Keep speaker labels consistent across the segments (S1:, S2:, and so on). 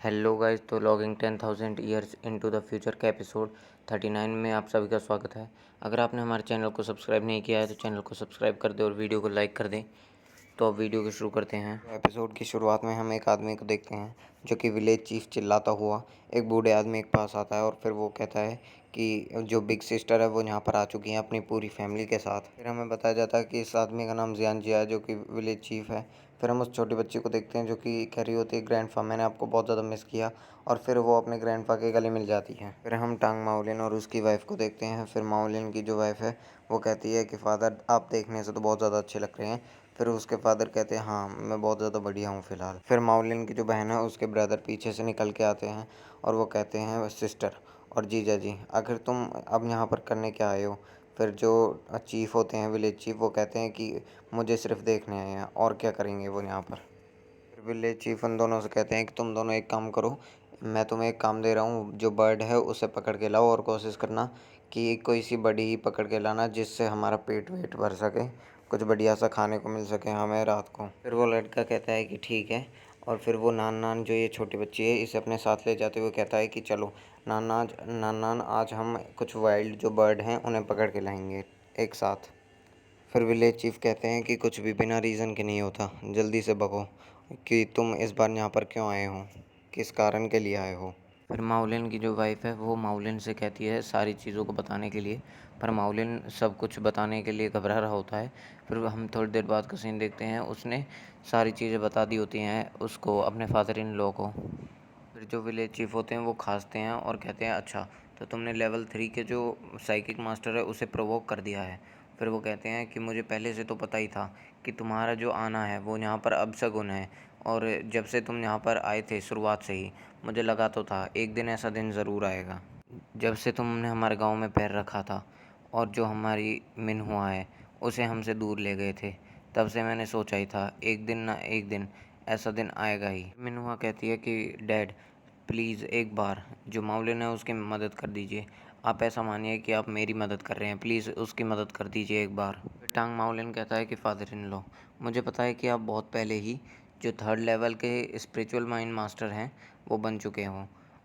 S1: Hello guys, तो logging 10,000 years into the future का episode 39 में आप सभी का स्वागत है। अगर आपने हमारे चैनल को सब्सक्राइब नहीं किया है तो चैनल को सब्सक्राइब कर दें और वीडियो को लाइक कर दें। तो अब वीडियो को शुरू करते हैं। एपिसोड की शुरुआत में हम एक आदमी को देखते हैं जो कि विलेज चीफ चिल्लाता हुआ एक बूढ़े आदमी के पास आता है और फिर वो कहता है कि जो बिग सिस्टर है वो यहाँ पर आ चुकी हैं अपनी पूरी फैमिली के साथ। फिर हमें बताया जाता है कि इस आदमी का नाम जियान जिया है जो कि विलेज चीफ है। फिर हम उस छोटी बच्ची को देखते हैं जो कि कह रही होती है ग्रैंडफा मैंने आपको बहुत ज़्यादा मिस किया, और फिर वो अपने ग्रैंडफा के गले मिल जाती है। फिर हम टांग माओलिन और उसकी वाइफ को देखते हैं। फिर माओलिन की जो वाइफ है वो कहती है कि फ़ादर आप देखने से तो बहुत ज़्यादा अच्छे लग रहे हैं। फिर उसके फादर कहते हैं हाँ मैं बहुत ज़्यादा बढ़िया हूँ फ़िलहाल। फिर माओलिन की जो बहन है उसके ब्रदर पीछे से निकल के आते हैं और वो कहते हैं सिस्टर और जीजा जी आखिर तुम अब यहाँ पर करने क्या आए हो। फिर जो चीफ़ होते हैं विलेज चीफ वो कहते हैं कि मुझे सिर्फ देखने आए हैं और क्या करेंगे वो यहाँ पर। फिर विलेज चीफ उन दोनों से कहते हैं कि तुम दोनों एक काम करो, मैं तुम्हें एक काम दे रहा हूँ, जो बर्ड है उसे पकड़ के लाओ और कोशिश करना कि कोई सी बड़ी ही पकड़ के लाना जिससे हमारा पेट वेट भर सके, कुछ बढ़िया सा खाने को मिल सके हमें रात को। फिर वो लड़का कहता है कि ठीक है, और फिर वो नान नान जो ये छोटी बच्ची है इसे अपने साथ ले जाते हुए कहता है कि चलो नान नान आज हम कुछ वाइल्ड जो बर्ड हैं उन्हें पकड़ के लाएंगे एक साथ। फिर विलेज चीफ कहते हैं कि कुछ भी बिना रीज़न के नहीं होता, जल्दी से भगो कि तुम इस बार यहाँ पर क्यों आए हो, किस कारण के लिए आए हो। फिर माउलिन की जो वाइफ है वो माउलिन से कहती है सारी चीज़ों को बताने के लिए, पर माउलिन सब कुछ बताने के लिए घबरा रहा होता है। फिर हम थोड़ी देर बाद का सीन देखते हैं, उसने सारी चीज़ें बता दी होती हैं उसको, अपने फादर इन लॉ को। फिर जो विलेज चीफ होते हैं वो खांसते हैं और कहते हैं अच्छा तो तुमने लेवल 3 के जो साइकिक मास्टर है उसे प्रोवोक कर दिया है। फिर वो कहते हैं कि मुझे पहले से तो पता ही था कि तुम्हारा जो आना है वो यहाँ पर अपशगुन है, और जब से तुम यहाँ पर आए थे शुरुआत से ही मुझे लगा तो था एक दिन ऐसा दिन ज़रूर आएगा। जब से तुमने हमारे गांव में पैर रखा था और जो हमारी मिनहुआ है उसे हमसे दूर ले गए थे, तब से मैंने सोचा ही था एक दिन ना एक दिन ऐसा दिन आएगा ही। मिनहुआ कहती है कि डैड प्लीज़ एक बार जो माउलिन है उसकी मदद कर दीजिए, आप ऐसा मानिए कि आप मेरी मदद कर रहे हैं, प्लीज़ उसकी मदद कर दीजिए एक बार। फिर टांग माउलिन कहता है कि फादर इन लॉ मुझे पता है कि आप बहुत पहले ही जो 3rd लेवल के स्पिरिचुअल माइंड मास्टर हैं वो बन चुके हों,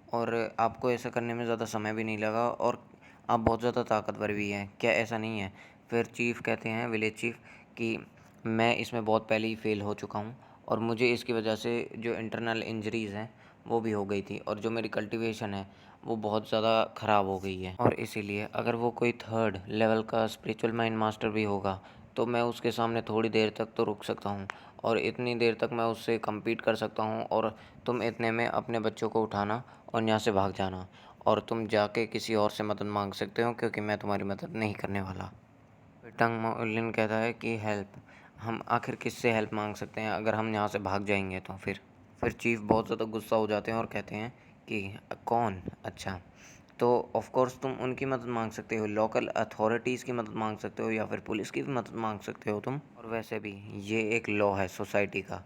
S1: और आपको ऐसा करने में ज़्यादा समय भी नहीं लगा, और आप बहुत ज़्यादा ताकतवर भी हैं, क्या ऐसा नहीं है। फिर चीफ़ कहते हैं विलेज चीफ़ कि मैं इसमें बहुत पहले ही फ़ेल हो चुका हूँ, और मुझे इसकी वजह से जो इंटरनल इंजरीज़ हैं वो भी हो गई थी, और जो मेरी कल्टीवेशन है वो बहुत ज़्यादा ख़राब हो गई है, और इसीलिए अगर वो कोई 3rd लेवल का स्पिरिचुअल माइंड मास्टर भी होगा तो मैं उसके सामने थोड़ी देर तक तो रुक सकता हूँ, और इतनी देर तक मैं उससे कम्पीट कर सकता हूँ, और तुम इतने में अपने बच्चों को उठाना और यहाँ से भाग जाना, और तुम जाके किसी और से मदद मांग सकते हो क्योंकि मैं तुम्हारी मदद नहीं करने वाला। फिर टंग मोलिन कहता है कि हेल्प, हम आखिर किससे हेल्प मांग सकते हैं अगर हम यहाँ से भाग जाएंगे तो। फिर चीफ बहुत ज़्यादा गुस्सा हो जाते हैं और कहते हैं कि कौन, अच्छा तो ऑफ कोर्स तुम उनकी मदद मांग सकते हो, लोकल अथॉरिटीज़ की मदद मांग सकते हो या फिर पुलिस की भी मदद मांग सकते हो तुम, और वैसे भी ये एक लॉ है सोसाइटी का,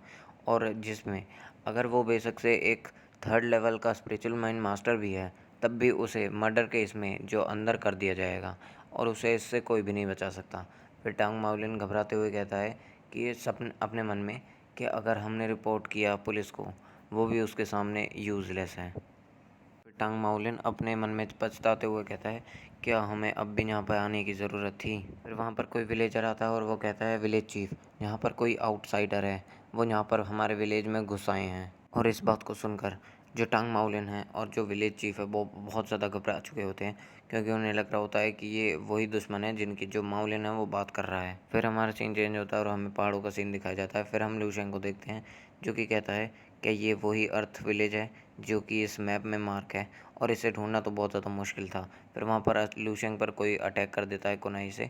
S1: और जिसमें अगर वो बेशक से एक 3rd लेवल का स्पिरिचुअल माइंड मास्टर भी है तब भी उसे मर्डर केस में जो अंदर कर दिया जाएगा, और उसे इससे कोई भी नहीं बचा सकता। फिर टांग माउलिन घबराते हुए कहता है कि ये सब अपने मन में कि अगर हमने रिपोर्ट किया पुलिस को वो भी उसके सामने यूज़लेस है। फिर टांग माउलिन अपने मन में पछताते हुए कहता है क्या हमें अब भी यहाँ पर आने की ज़रूरत थी। फिर वहाँ पर कोई विलेजर आता है और वो कहता है विलेज चीफ यहाँ पर कोई आउटसाइडर है, वो यहाँ पर हमारे विलेज में घुस आए हैं। और इस बात को सुनकर जो टांग माउलिन है और जो विलेज चीफ है वो बहुत ज़्यादा घबरा चुके होते हैं, क्योंकि उन्हें लग रहा होता है कि ये वही दुश्मन है जिनकी जो माउलिन है वो बात कर रहा है। फिर हमारा सीन चेंज होता है और हमें पहाड़ों का सीन दिखाया जाता है। फिर हम लूशेंग को देखते हैं जो कि कहता है कि ये वही अर्थ विलेज है जो कि इस मैप में मार्क है, और इसे ढूंढना तो बहुत ज़्यादा मुश्किल था। फिर वहाँ पर लूशेंग पर कोई अटैक कर देता है कुनाई से,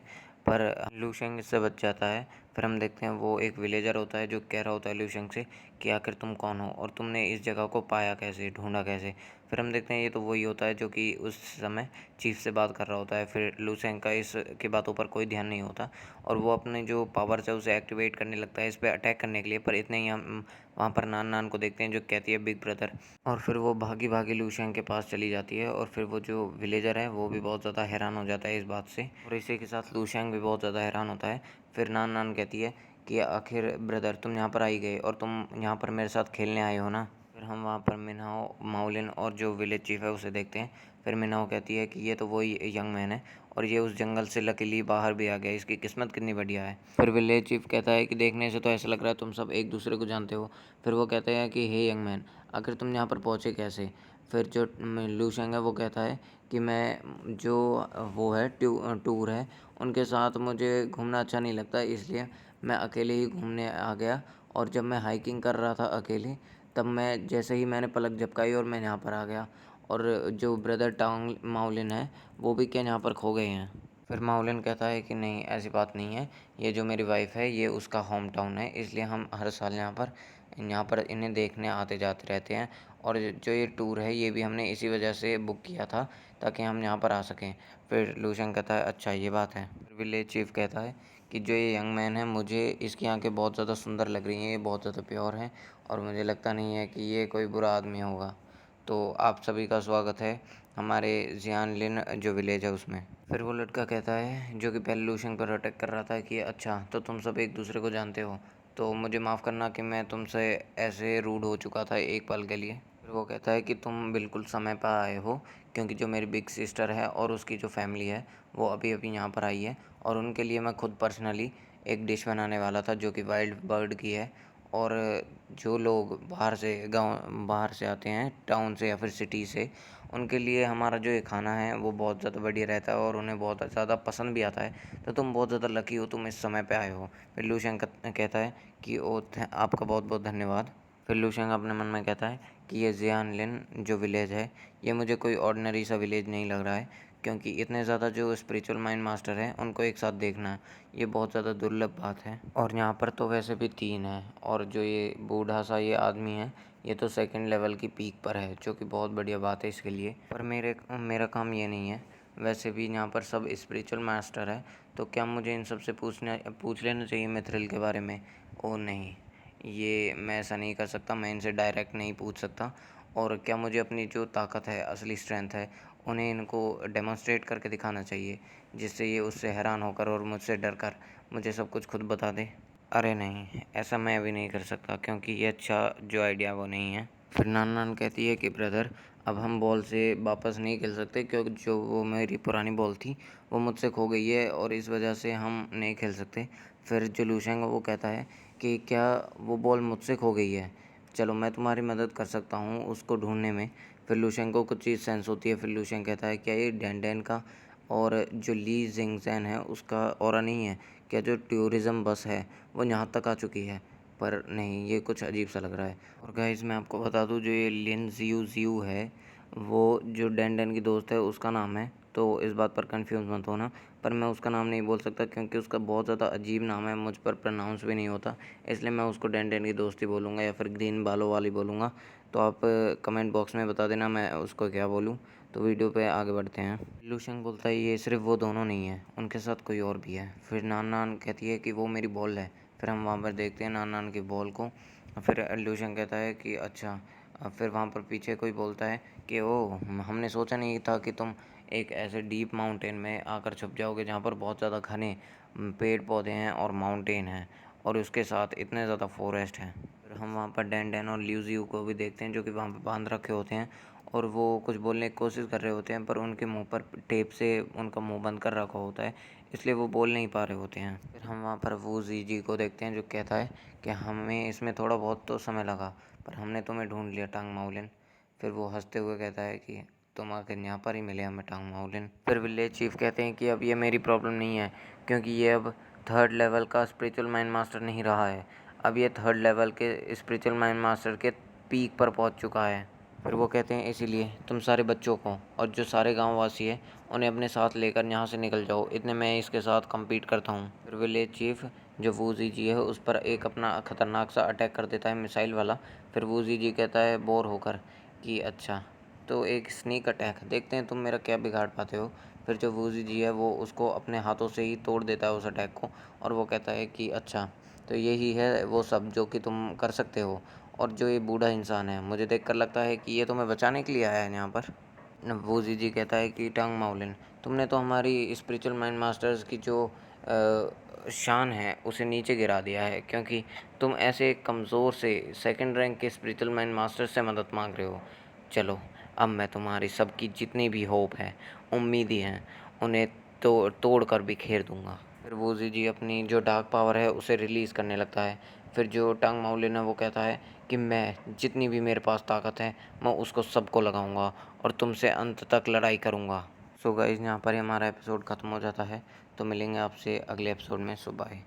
S1: पर लूशेंग इससे बच जाता है। फिर हम देखते हैं वो एक विलेजर होता है जो कह रहा होता है लूशेंग से कि आखिर तुम कौन हो और तुमने इस जगह को पाया कैसे, ढूंढा कैसे। फिर हम देखते हैं ये तो वही होता है जो कि उस समय चीफ से बात कर रहा होता है। फिर लूसेंग का इसकी बातों पर कोई ध्यान नहीं होता, और वो अपने जो पावर्स है उसे एक्टिवेट करने लगता है इस पर अटैक करने के लिए। पर इतने ही हम वहाँ पर नान नान को देखते हैं जो कहती है बिग ब्रदर, और फिर वो भागी भागी लूसेंग के पास चली जाती है, और फिर वो जो विलेजर है वो भी बहुत ज़्यादा हैरान हो जाता है इस बात से, और इसी के साथ लूसेंग भी बहुत ज़्यादा हैरान होता है। फिर नान नान कहती है कि आखिर ब्रदर तुम यहाँ पर आई गए और तुम यहाँ पर मेरे साथ खेलने आए हो ना। फिर फिर हम वहाँ पर मिन्हाओ, माउलिन और जो विलेज चीफ है उसे देखते हैं। फिर मिन्हाओ कहती है कि ये तो वही यंग मैन है और ये उस जंगल से लकीली बाहर भी आ गया, इसकी किस्मत कितनी बढ़िया है। फिर विलेज चीफ कहता है कि देखने से तो ऐसा लग रहा है तुम सब एक दूसरे को जानते हो। फिर वो कहते हैं कि हे यंग मैन, आखिर तुम यहाँ पर पहुँचे कैसे। फिर जो लू शेंग है वो कहता है कि मैं जो वो है टूर है उनके साथ मुझे घूमना अच्छा नहीं लगता, इसलिए मैं अकेले ही घूमने आ गया। और जब मैं हाइकिंग कर रहा था अकेले, तब मैं जैसे ही मैंने पलक झपकाई और मैं यहाँ पर आ गया। और जो ब्रदर टांग माउलिन है वो भी क्या यहाँ पर खो गए हैं। फिर माउलिन कहता है कि नहीं, ऐसी बात नहीं है, ये जो मेरी वाइफ है ये उसका होम टाउन है, इसलिए हम हर साल यहाँ पर इन्हें देखने आते जाते रहते हैं। और जो ये टूर है ये भी हमने इसी वजह से बुक किया था ताकि हम यहाँ पर आ सकें। फिर लूशन कहता है अच्छा ये बात है। फिर विलेज चीफ कहता है कि जो ये यंग मैन है मुझे इसकी आंखें बहुत ज़्यादा सुंदर लग रही हैं, ये बहुत ज़्यादा प्योर हैं और मुझे लगता नहीं है कि ये कोई बुरा आदमी होगा। तो आप सभी का स्वागत है हमारे जियानलिन जो विलेज है उसमें। फिर वो लड़का कहता है जो कि पहले लूशन पर अटैक कर रहा था कि अच्छा तो तुम सब एक दूसरे को जानते हो, तो मुझे माफ़ करना कि मैं तुमसे ऐसे रूड हो चुका था एक पल के लिए। फिर वो कहता है कि तुम बिल्कुल समय पर आए हो, क्योंकि जो मेरी बिग सिस्टर है और उसकी जो फैमिली है वो अभी अभी यहाँ पर आई है और उनके लिए मैं खुद पर्सनली एक डिश बनाने वाला था जो कि वाइल्ड बर्ड की है। और जो लोग बाहर से आते हैं टाउन से या फिर सिटी से, उनके लिए हमारा जो ये खाना है वो बहुत ज़्यादा बढ़िया रहता है और उन्हें बहुत ज़्यादा पसंद भी आता है। तो तुम बहुत ज़्यादा लकी हो, तुम इस समय पे आए हो। फिर लूशेंग कहता है कि आपका बहुत बहुत धन्यवाद। फिर लूशेंग अपने मन में कहता है कि ये जियानलिन जो विलेज है ये मुझे कोई ऑर्डिनरी सा विलेज नहीं लग रहा है, क्योंकि इतने ज़्यादा जो स्पिरिचुअल माइंड मास्टर हैं उनको एक साथ देखना ये बहुत ज़्यादा दुर्लभ बात है। और यहाँ पर तो वैसे भी 3 हैं और जो ये बूढ़ा सा ये आदमी है ये तो सेकंड लेवल की पीक पर है, जो कि बहुत बढ़िया बात है इसके लिए। पर मेरा काम ये नहीं है। वैसे भी यहाँ पर सब स्पिरिचुअल मास्टर है, तो क्या मुझे इन सब से पूछ लेना चाहिए मिथ्रिल के बारे में। ओह नहीं, ये मैं ऐसा नहीं कर सकता, मैं इनसे डायरेक्ट नहीं पूछ सकता। और क्या मुझे अपनी जो ताकत है, असली स्ट्रेंथ है, उन्हें इनको डेमोन्स्ट्रेट करके दिखाना चाहिए, जिससे ये उससे हैरान होकर और मुझसे डर कर मुझे सब कुछ खुद बता दे। अरे नहीं, ऐसा मैं अभी नहीं कर सकता, क्योंकि ये अच्छा जो आइडिया वो नहीं है। फिर नान कहती है कि ब्रदर अब हम बॉल से वापस नहीं खेल सकते, क्योंकि जो वो मेरी पुरानी बॉल थी वो मुझसे खो गई है और इस वजह से हम नहीं खेल सकते। फिर जो लूशेंग वो कहता है कि क्या वो बॉल मुझसे खो गई है, चलो मैं तुम्हारी मदद कर सकता हूँ उसको ढूंढने में। फिर लूशेंग को कुछ चीज़ सेंस होती है। फिर लूशेंग कहता है क्या ये डैन का और जो ली जिंगजैन है उसका ऑरा नहीं है, क्या जो टूरिज़्म बस है वो यहाँ तक आ चुकी है। पर नहीं, ये कुछ अजीब सा लग रहा है। और गाइस मैं आपको बता दूँ जो ये लिन जियू जियू है वो जो डैन की दोस्त है उसका नाम है, तो इस बात पर कंफ्यूज मत होना। पर मैं उसका नाम नहीं बोल सकता क्योंकि उसका बहुत ज़्यादा अजीब नाम है, मुझ पर प्रोनाउंस भी नहीं होता, इसलिए मैं उसको डैन की दोस्ती बोलूँगा या फिर ग्रीन बालों वाली बोलूँगा। तो आप कमेंट बॉक्स में बता देना मैं उसको क्या बोलूँ। तो वीडियो पे आगे बढ़ते हैं। लूशेंग बोलता है ये सिर्फ वो दोनों नहीं है, उनके साथ कोई और भी है। फिर नान कहती है कि वो मेरी बॉल है। फिर हम वहाँ पर देखते हैं नान की बॉल को। फिर लूशेंग कहता है कि अच्छा। फिर वहाँ पर पीछे कोई बोलता है कि ओह, हमने सोचा नहीं था कि तुम एक ऐसे डीप माउंटेन में आकर छुप जाओगे जहाँ पर बहुत ज़्यादा घने पेड़ पौधे हैं और माउंटेन हैं और उसके साथ इतने ज़्यादा फॉरेस्ट हैं। फिर हम वहाँ पर डैन और ल्यूजियो को भी देखते हैं जो कि वहाँ पर बांध रखे होते हैं और वो कुछ बोलने की कोशिश कर रहे होते हैं, पर उनके मुंह पर टेप से उनका मुंह बंद कर रखा होता है, इसलिए वो बोल नहीं पा रहे होते हैं। फिर हम वहाँ पर वो जी को देखते हैं जो कहता है कि हमें इसमें थोड़ा बहुत तो समय लगा, पर हमने तुम्हें ढूंढ लिया टांग माउलिन। फिर वो हंसते हुए कहता है कि तुम आखिर यहाँ पर ही मिले हमें टांग माउलिन। फिर विलेज चीफ कहते हैं कि अब ये मेरी प्रॉब्लम नहीं है, क्योंकि ये अब 3rd लेवल का स्पिरिचुअल माइंड मास्टर नहीं रहा है, अब ये 3rd लेवल के स्पिरिचुअल माइंड मास्टर के पीक पर पहुँच चुका है। फिर वो कहते हैं इसीलिए तुम सारे बच्चों को और जो सारे गाँव वासी हैं उन्हें अपने साथ लेकर यहाँ से निकल जाओ, इतने मैं इसके साथ कम्पीट करता हूँ। फिर विलेज चीफ जो वूजी जी है उस पर एक अपना खतरनाक सा अटैक कर देता है मिसाइल वाला। फिर वूजी जी कहता है बोर होकर कि अच्छा तो एक स्नीक अटैक, देखते हैं तुम मेरा क्या बिगाड़ पाते हो। फिर जो वूजी जी है वो उसको अपने हाथों से ही तोड़ देता है उस अटैक को, और वो कहता है कि अच्छा तो यही है वो सब जो कि तुम कर सकते हो। और जो ये बूढ़ा इंसान है मुझे देखकर लगता है कि ये तुम्हें बचाने के लिए आया है यहाँ पर। वो जी कहता है कि टांग माउलिन तुमने तो हमारी स्पिरिचुअल माइंड मास्टर्स की जो शान है उसे नीचे गिरा दिया है, क्योंकि तुम ऐसे कमज़ोर से सेकंड रैंक के स्पिरिचुअल माइंड मास्टर से मदद मांग रहे हो। चलो, अब मैं तुम्हारी सबकी जितनी भी होप है, उम्मीदें हैं, उन्हें तोड़ कर बिखेर दूंगा। फिर वूज़ी जी अपनी जो डार्क पावर है उसे रिलीज़ करने लगता है। फिर जो टंग माउलिन है वो कहता है कि मैं जितनी भी मेरे पास ताकत है मैं उसको सबको लगाऊंगा और तुमसे अंत तक लड़ाई करूंगा। सो गाइस, यहाँ पर ही हमारा एपिसोड ख़त्म हो जाता है। तो मिलेंगे आपसे अगले एपिसोड में। सो बाय।